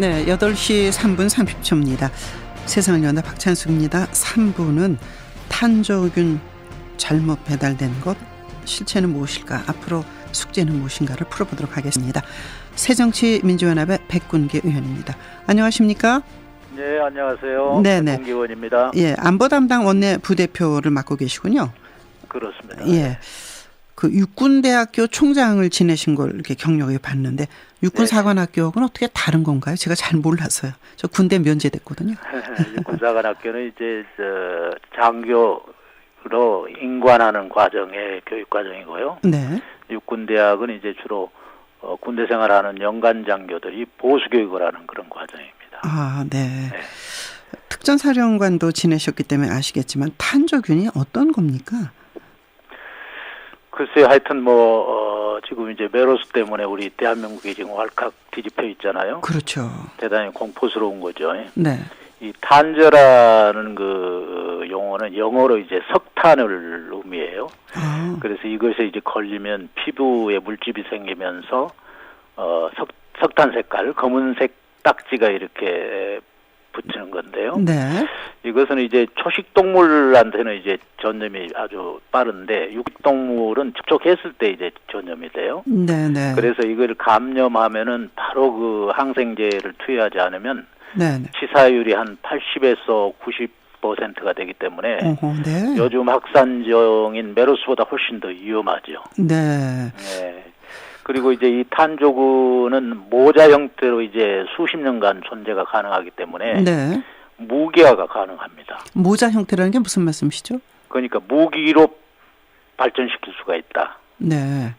네, 8시 3분 30초입니다. 세상을 연다 박찬수입니다. 3부는 탄저균 잘못 배달된 것, 실체는 무엇일까? 앞으로 숙제는 무엇인가를 풀어보도록 하겠습니다. 새정치민주연합의 백군기 의원입니다. 안녕하십니까? 네, 안녕하세요. 네네. 백군기 의원입니다. 예, 안보 담당 원내 부대표를 맡고 계시군요. 그렇습니다. 예. 그 육군대학교 총장을 지내신 걸 이렇게 경력에 봤는데 육군사관학교는 어떻게 다른 건가요? 제가 잘 몰라서요. 저 군대 면제됐거든요. 육군사관학교는 이제 장교로 임관하는 과정의 교육 과정이고요. 네. 육군대학은 이제 주로 군대 생활하는 연간 장교들이 보수 교육을 하는 그런 과정입니다. 아, 네. 네. 특전사령관도 지내셨기 때문에 아시겠지만 탄저균이 어떤 겁니까? 글쎄요, 하여튼 지금 이제 메로스 때문에 우리 대한민국이 지금 왈칵 뒤집혀 있잖아요. 그렇죠. 대단히 공포스러운 거죠. 네. 이 탄저라는 그 용어는 영어로 이제 석탄을 의미해요. 아. 그래서 이것에 이제 걸리면 피부에 물집이 생기면서 석탄 색깔, 검은색 딱지가 이렇게 붙이는 건데요. 네. 이것은 이제 초식 동물한테는 이제 전염이 아주 빠른데 육식동물은 접촉했을 때 이제 전염이 돼요. 네네. 그래서 이걸 감염하면은 바로 그 항생제를 투여하지 않으면 네네. 치사율이 한 80에서 90%가 되기 때문에 네. 요즘 확산종인 메르스보다 훨씬 더 위험하죠. 네. 네. 그리고 이제 이 탄저균은 모자 형태로 이제 수십 년간 존재가 가능하기 때문에 네. 무기화가 가능합니다. 모자 형태라는 게 무슨 말씀이시죠? 그러니까 무기로 발전시킬 수가 있다. 네.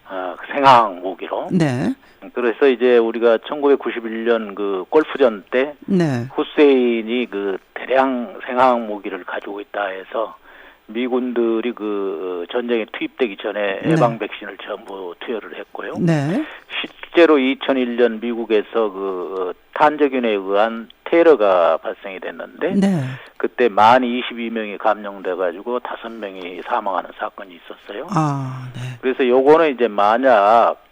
생화학 무기로. 네. 그래서 이제 우리가 1991년 그 골프전 때 네. 후세인이 그 대량 생화학 무기를 가지고 있다 해서 미군들이 그 전쟁에 투입되기 전에 예방 백신을 전부 투여를 했고요. 네. 실제로 2001년 미국에서 그 탄저균에 의한 테러가 발생이 됐는데 네. 그때 만 22명이 감염돼 가지고 5명이 사망하는 사건이 있었어요. 아, 네. 그래서 요거는 이제 만약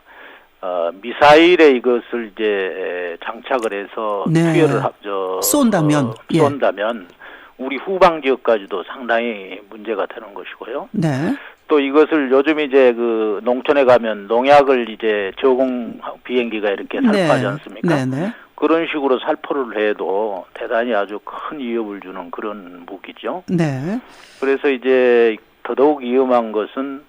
미사일에 이것을 이제 장착을 해서 네. 투여를 쏜다면 우리 후방 지역까지도 상당히 문제가 되는 것이고요. 네. 또 이것을 요즘 이제 그 농촌에 가면 농약을 이제 저공 비행기가 이렇게 살포하지 않습니까? 네네. 그런 식으로 살포를 해도 대단히 아주 큰 위협을 주는 그런 무기죠. 네. 그래서 이제 더더욱 위험한 것은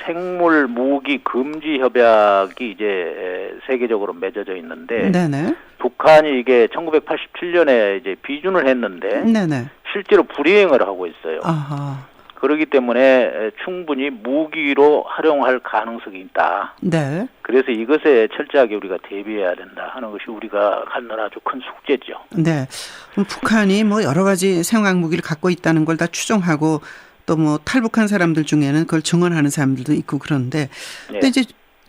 생물 무기 금지 협약이 이제 세계적으로 맺어져 있는데 네네. 북한이 이게 1987년에 이제 비준을 했는데 네네. 실제로 불이행을 하고 있어요. 아하. 그렇기 때문에 충분히 무기로 활용할 가능성이 있다. 네. 그래서 이것에 철저하게 우리가 대비해야 된다 하는 것이 우리가 갖는 아주 큰 숙제죠. 네. 북한이 뭐 여러 가지 생화학 무기를 갖고 있다는 걸 다 추정하고 또 뭐 탈북한 사람들 중에는 그걸 증언하는 사람들도 있고 그런데 근데 이제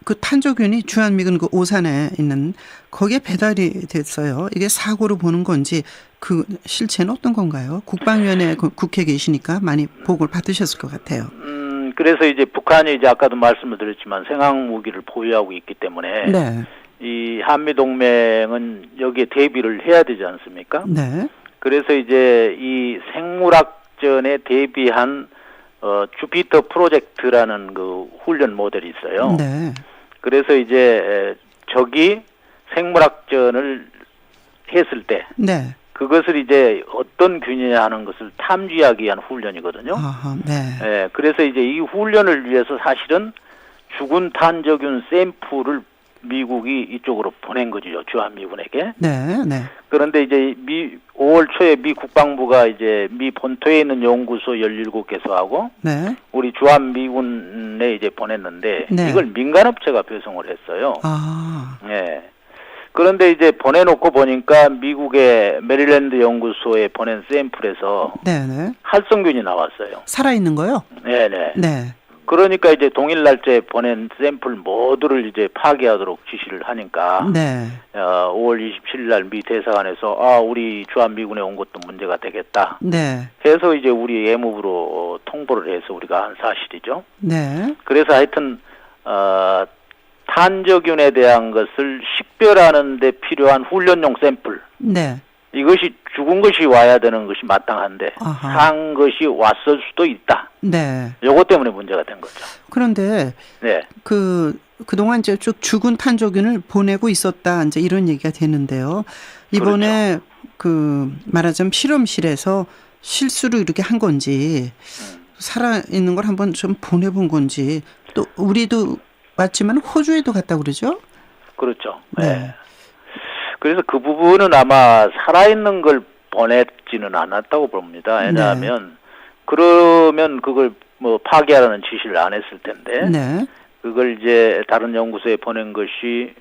그 탄저균이 주한미군 그 오산에 있는 거기에 배달이 됐어요. 이게 사고로 보는 건지 그 실체는 어떤 건가요? 국방위원회 국회에 계시니까 많이 보고를 받으셨을 것 같아요. 그래서 이제 북한이 이제 아까도 말씀을 드렸지만 생화학 무기를 보유하고 있기 때문에 네. 이 한미 동맹은 여기에 대비를 해야 되지 않습니까? 네. 그래서 이제 이 생물학전에 대비한 주피터 프로젝트라는 그 훈련 모델이 있어요. 네. 그래서 이제 적이 생물학전을 했을 때 네. 그것을 이제 어떤 균이냐 하는 것을 탐지하기 위한 훈련이거든요. 아하, 네. 네. 그래서 이제 이 훈련을 위해서 사실은 죽은 탄저균 샘플을 미국이 이쪽으로 보낸 거죠. 주한미군에게. 네, 네. 그런데 이제 5월 초에 미 국방부가 이제 미 본토에 있는 연구소 17개소하고 네. 우리 주한미군에 이제 보냈는데 네. 이걸 민간업체가 배송을 했어요. 아. 네. 그런데 이제 보내놓고 보니까 미국의 메릴랜드 연구소에 보낸 샘플에서 네네. 활성균이 나왔어요. 살아있는 거요? 네네. 네. 그러니까 이제 동일 날짜에 보낸 샘플 모두를 이제 파괴하도록 지시를 하니까 네. 5월 27일 날 미 대사관에서 우리 주한미군에 온 것도 문제가 되겠다. 네. 해서 이제 우리 예무부로 통보를 해서 우리가 한 사실이죠. 네. 그래서 하여튼 탄저균에 대한 것을 식별하는 데 필요한 훈련용 샘플. 네. 이것이 죽은 것이 와야 되는 것이 마땅한데 아하. 산 것이 왔을 수도 있다. 네. 요것 때문에 문제가 된 거죠. 그런데 네. 그동안 이제 쭉 죽은 탄저균을 보내고 있었다. 이제 이런 얘기가 되는데요. 이번에 그렇죠. 말하자면 실험실에서 실수로 이렇게 한 건지 살아있는 걸 한번 좀 보내본 건지 또 우리도 왔지만 호주에도 갔다 그러죠? 그렇죠. 네. 네. 그래서 그 부분은 아마 살아있는 걸 보냈지는 않았다고 봅니다. 왜냐하면 네. 그러면 그걸 뭐 파괴하라는 지시를 안 했을 텐데 네. 그걸 이제 다른 연구소에 보낸 것이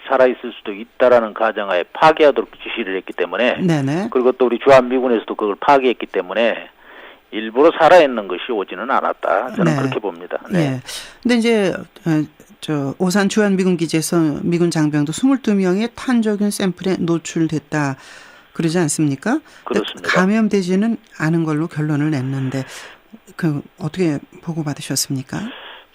살아있을 수도 있다라는 가정하에 파괴하도록 지시를 했기 때문에 네네. 그리고 또 우리 주한미군에서도 그걸 파괴했기 때문에 일부러 살아있는 것이 오지는 않았다. 저는 네. 그렇게 봅니다. 네. 예. 근데 이제 오산 주한미군 기지에서 미군 장병도 22명의 탄저균 샘플에 노출됐다 그러지 않습니까? 그렇습니다. 감염되지는 않은 걸로 결론을 냈는데 어떻게 보고 받으셨습니까?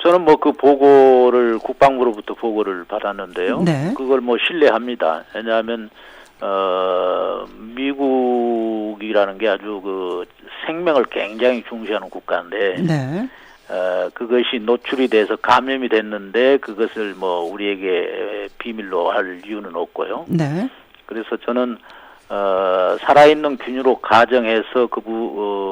저는 뭐 그 보고를 국방부로부터 보고를 받았는데요. 네. 그걸 뭐 신뢰합니다. 왜냐하면 미국이라는 게 아주 그 생명을 굉장히 중시하는 국가인데 네. 그것이 노출이 돼서 감염이 됐는데 그것을 뭐 우리에게 비밀로 할 이유는 없고요. 네. 그래서 저는 살아있는 균으로 가정해서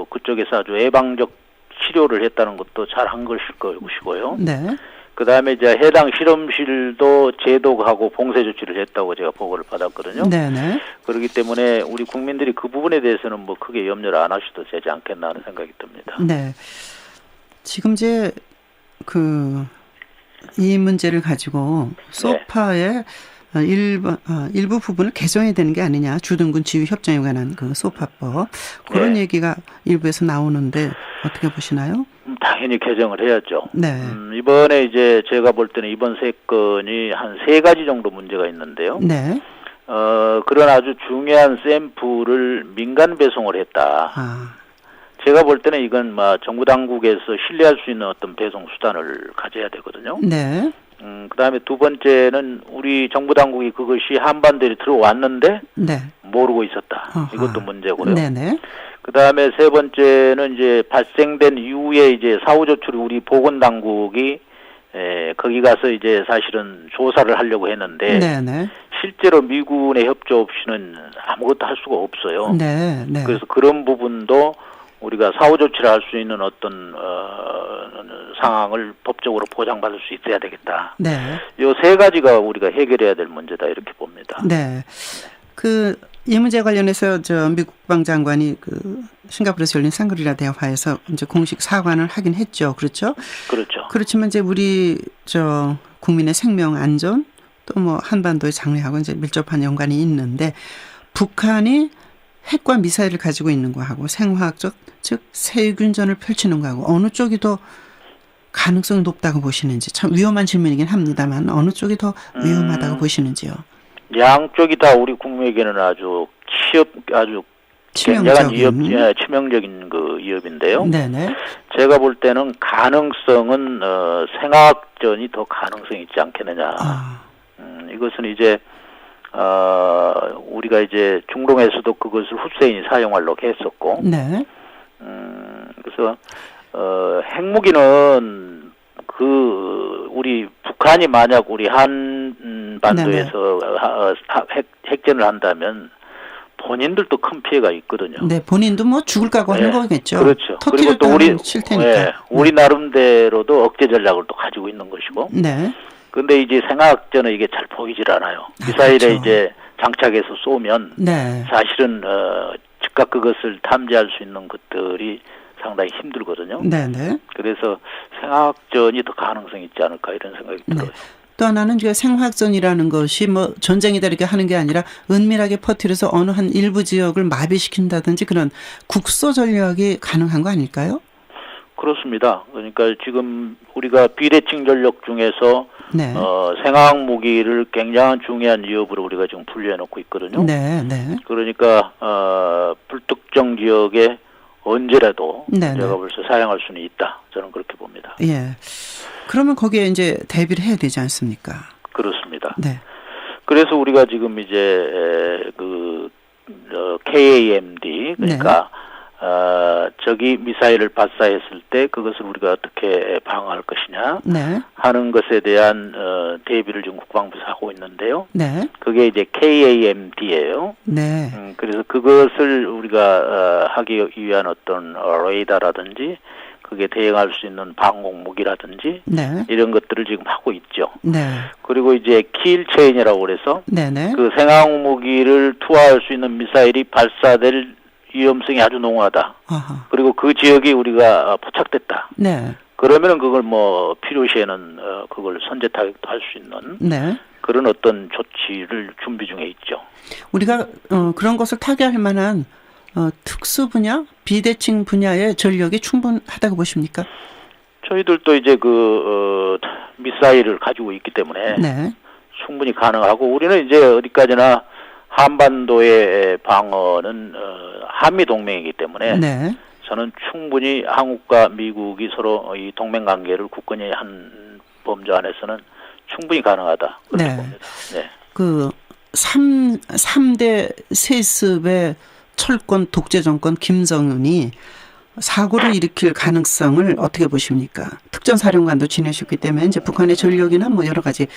그쪽에서 아주 예방적 치료를 했다는 것도 잘한 것일 것이고요. 네. 그 다음에 이제 해당 실험실도 제독하고 봉쇄 조치를 했다고 제가 보고를 받았거든요. 네네. 그렇기 때문에 우리 국민들이 그 부분에 대해서는 뭐 크게 염려를 안 하셔도 되지 않겠나 하는 생각이 듭니다. 네. 지금 이제 이 문제를 가지고 소파의 일부 부분을 개정해야 되는 게 아니냐. 주둔군 지휘 협정에 관한 그 소파법 그런 얘기가 일부에서 나오는데 어떻게 보시나요? 당연히 개정을 해야죠. 네. 이번에 이제 제가 볼 때는 이번 사건이 한 3가지 정도 문제가 있는데요. 네. 그런 아주 중요한 샘플을 민간 배송을 했다. 제가 볼 때는 이건 정부 당국에서 신뢰할 수 있는 어떤 배송 수단을 가져야 되거든요. 네. 그다음에 두 번째는 우리 정부 당국이 그것이 한반도에 들어왔는데 네. 모르고 있었다. 이것도 문제고요. 네네. 그다음에 세 번째는 이제 발생된 이후에 이제 사후 조치를 우리 보건 당국이 거기 가서 이제 사실은 조사를 하려고 했는데 네네. 실제로 미군의 협조 없이는 아무것도 할 수가 없어요. 네. 네. 그래서 그런 부분도 우리가 사후 조치를 할 수 있는 어떤 상황을 법적으로 보장받을 수 있어야 되겠다. 네. 요 3가지가 우리가 해결해야 될 문제다 이렇게 봅니다. 네. 이 문제 관련해서 미국 국방장관이 싱가포르에서 열린 샹그리라 대화에서 이제 공식 사과를 하긴 했죠. 그렇죠? 그렇죠. 그렇지만 이제 우리 국민의 생명 안전 또 뭐 한반도의 장래하고 이제 밀접한 연관이 있는데 북한이 핵과 미사일을 가지고 있는 거하고 생화학적 즉 세균전을 펼치는 거하고 어느 쪽이 더 가능성이 높다고 보시는지 참 위험한 질문이긴 합니다만 어느 쪽이 더 위험하다고 보시는지요? 양쪽이 다 우리 국민에게는 아주 굉장한 치명적인 위협인데요. 네네. 제가 볼 때는 가능성은 생화학전이 더 가능성이 있지 않겠느냐. 이것은 이제 우리가 이제 중동에서도 그것을 후세인이 사용하려고 했었고, 네. 그래서 핵무기는 우리 북한이 만약 우리 한반도에서 핵전을 한다면 본인들도 큰 피해가 있거든요. 네, 본인도 뭐 죽을 각오 하는 거겠죠. 그렇죠. 그리고 또 칠 테니까. 우리 나름대로도 억제 전략을 또 가지고 있는 것이고. 네. 근데 이제 생화학전은 이게 잘 보이질 않아요. 미사일에 그렇죠. 이제 장착해서 쏘면 사실은 즉각 그것을 탐지할 수 있는 것들이 상당히 힘들거든요. 네네. 그래서 생화학전이 더 가능성이 있지 않을까 이런 생각이 들어요. 또 하나는 생화학전이라는 것이 뭐 전쟁이다 이렇게 하는 게 아니라 은밀하게 퍼뜨려서 어느 한 일부 지역을 마비시킨다든지 그런 국소 전략이 가능한 거 아닐까요? 그렇습니다. 그러니까 지금 우리가 비대칭 전력 중에서 생화학 무기를 굉장한 중요한 위협으로 우리가 지금 분류해 놓고 있거든요. 네, 네. 그러니까 불특정 지역에 언제라도 제가 벌써 사용할 수는 있다. 저는 그렇게 봅니다. 예. 그러면 거기에 이제 대비를 해야 되지 않습니까? 그렇습니다. 네. 그래서 우리가 지금 이제 KAMD 그러니까 적이 미사일을 발사했을 때 그것을 우리가 어떻게 방어할 것이냐 네. 하는 것에 대한 대비를 지금 국방부에서 하고 있는데요. 네. 그게 이제 KAMD예요. 네. 그래서 그것을 우리가 하기 위한 어떤 레이더라든지 그게 대응할 수 있는 방공 무기라든지 네. 이런 것들을 지금 하고 있죠. 네. 그리고 이제 킬체인이라고 그래서 네네. 그 생화학 무기를 투하할 수 있는 미사일이 발사될 위험성이 아주 농후하다. 아하. 그리고 그 지역이 우리가 포착됐다. 네. 그러면은 그걸 뭐 필요시에는 그걸 선제 타격도 할 수 있는 네. 그런 어떤 조치를 준비 중에 있죠. 우리가 그런 것을 타개할 만한 특수 분야, 비대칭 분야의 전력이 충분하다고 보십니까? 저희들도 이제 미사일을 가지고 있기 때문에 네. 충분히 가능하고 우리는 이제 어디까지나 한반도의 방어는 한미 동맹이기 때문에 네. 저는 충분히 한국과 미국이 서로 이 동맹 관계를 굳건히 한 범주 안에서는 충분히 가능하다. 그렇게 네. 봅니다. 네. 3대 세습의 철권 독재 정권 김정은이 사고를 일으킬 가능성을 어떻게 보십니까? 특전사령관도 지내셨기 때문에 이제 북한의 전력이나 뭐 여러 가지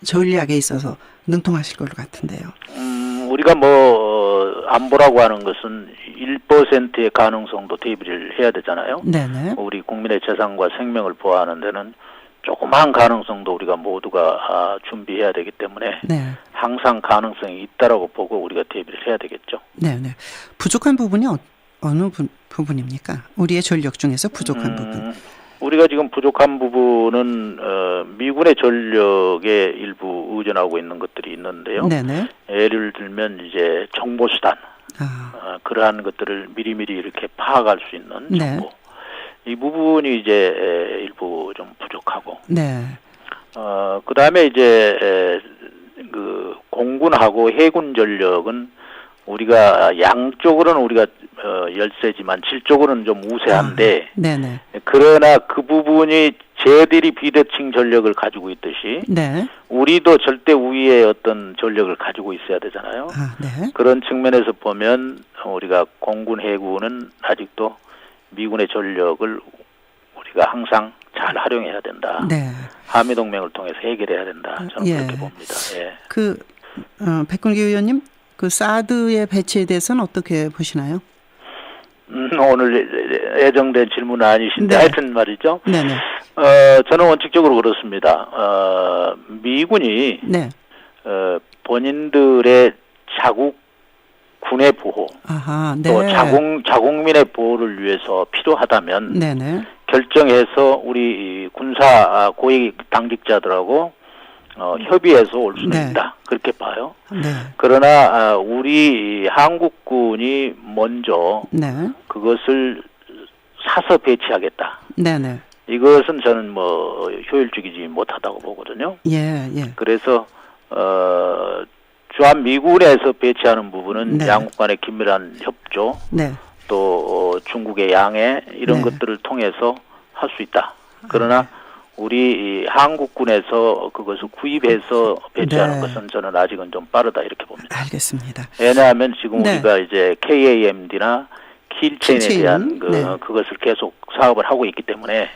전략에 있어서 능통하실 것 같은데요. 우리가 안보라고 하는 것은 1%의 가능성도 대비를 해야 되잖아요. 네네. 우리 국민의 재산과 생명을 보호하는 데는 조그만 가능성도 우리가 모두가 준비해야 되기 때문에 네. 항상 가능성이 있다라고 보고 우리가 대비를 해야 되겠죠. 네네. 부족한 부분이 어느 부분입니까? 우리의 전력 중에서 부족한 부분. 우리가 지금 부족한 부분은 미군의 전력에 일부 의존하고 있는 것들이 있는데요. 네네. 예를 들면 이제 정보 수단, 그러한 것들을 미리미리 이렇게 파악할 수 있는 정보. 네. 이 부분이 이제 일부 좀 부족하고. 네. 그다음에 이제 공군하고 해군 전력은 우리가 양쪽으로는 우리가 열세지만 질적으로는 좀 우세한데 네네. 그러나 그 부분이 쟤들이 비대칭 전력을 가지고 있듯이 네. 우리도 절대 우위의 어떤 전력을 가지고 있어야 되잖아요. 네. 그런 측면에서 보면 우리가 공군 해군은 아직도 미군의 전력을 우리가 항상 잘 활용해야 된다. 네. 한미동맹을 통해서 해결해야 된다. 저는 그렇게 봅니다. 예. 백군기 의원님, 사드의 배치에 대해서는 어떻게 보시나요? 오늘 예정된 질문은 아니신데 네. 하여튼 말이죠. 네네. 저는 원칙적으로 그렇습니다. 미군이 네. 본인들의 자국 군의 보호, 네. 또 자국민의 보호를 위해서 필요하다면 네네. 결정해서 우리 군사 고위 당직자들하고 협의해서 올 수는 네. 있다. 그렇게 봐요. 네. 그러나 우리 한국군이 먼저 네. 그것을 사서 배치하겠다. 네네. 이것은 저는 효율적이지 못하다고 보거든요. 예. 그래서 주한 미군에서 배치하는 부분은 네. 양국 간의 긴밀한 협조, 네. 또 중국의 양해 이런 네. 것들을 통해서 할 수 있다. 그러나 우리 한국군에서 그것을 구입해서 배치하는 네. 것은 저는 아직은 좀 빠르다 이렇게 봅니다. 알겠습니다. 왜냐하면 지금 네. 우리가 이제 KAMD나 킬체인에 대한 그것을 계속 사업을 하고 있기 때문에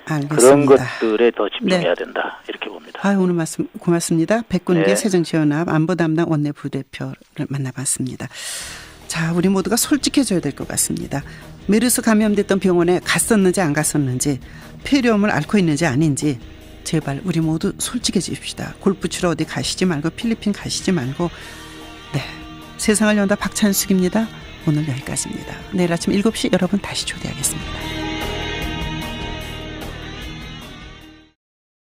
알겠습니다. 그런 것들에 더 집중해야 된다 이렇게 봅니다. 오늘 말씀 고맙습니다. 백군기 네. 새정치연합 안보담당 원내 부대표를 만나봤습니다. 자, 우리 모두가 솔직해져야 될 것 같습니다. 메르스 감염됐던 병원에 갔었는지 안 갔었는지, 폐렴을 앓고 있는지 아닌지 제발 우리 모두 솔직해집시다. 골프 치러 어디 가시지 말고 필리핀 가시지 말고. 네, 세상을 연다 박찬숙입니다. 오늘 여기까지입니다. 내일 아침 7시 여러분 다시 초대하겠습니다.